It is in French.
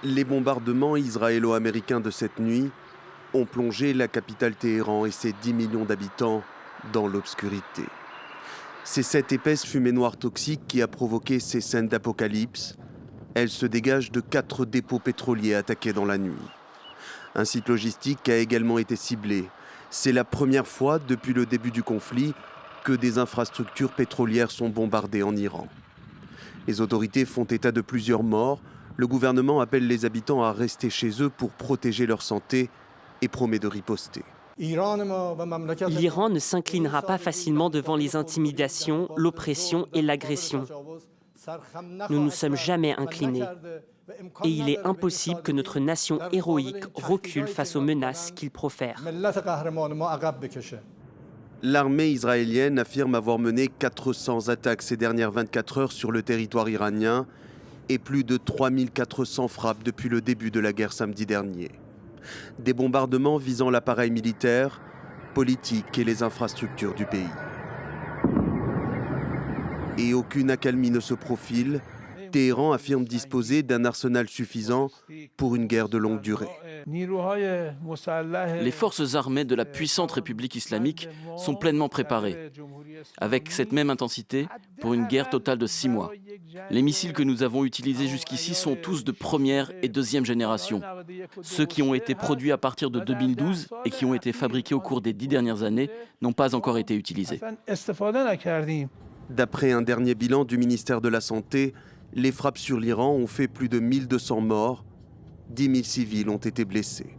Les bombardements israélo-américains de cette nuit ont plongé la capitale Téhéran et ses 10 millions d'habitants dans l'obscurité. C'est cette épaisse fumée noire toxique qui a provoqué ces scènes d'apocalypse. Elle se dégage de 4 dépôts pétroliers attaqués dans la nuit. Un site logistique a également été ciblé. C'est la première fois depuis le début du conflit que des infrastructures pétrolières sont bombardées en Iran. Les autorités font état de plusieurs morts. Le gouvernement appelle les habitants à rester chez eux pour protéger leur santé et promet de riposter. L'Iran ne s'inclinera pas facilement devant les intimidations, l'oppression et l'agression. Nous ne nous sommes jamais inclinés. Et il est impossible que notre nation héroïque recule face aux menaces qu'il profère. L'armée israélienne affirme avoir mené 400 attaques ces dernières 24 heures sur le territoire iranien et plus de 3400 frappes depuis le début de la guerre samedi dernier. Des bombardements visant l'appareil militaire, politique et les infrastructures du pays. Et aucune accalmie ne se profile. Téhéran affirme disposer d'un arsenal suffisant pour une guerre de longue durée. Les forces armées de la puissante République islamique sont pleinement préparées, avec cette même intensité, pour une guerre totale de 6 mois. Les missiles que nous avons utilisés jusqu'ici sont tous de première et deuxième génération. Ceux qui ont été produits à partir de 2012 et qui ont été fabriqués au cours des 10 dernières années n'ont pas encore été utilisés. D'après un dernier bilan du ministère de la Santé, les frappes sur l'Iran ont fait plus de 1200 morts, 10 000 civils ont été blessés.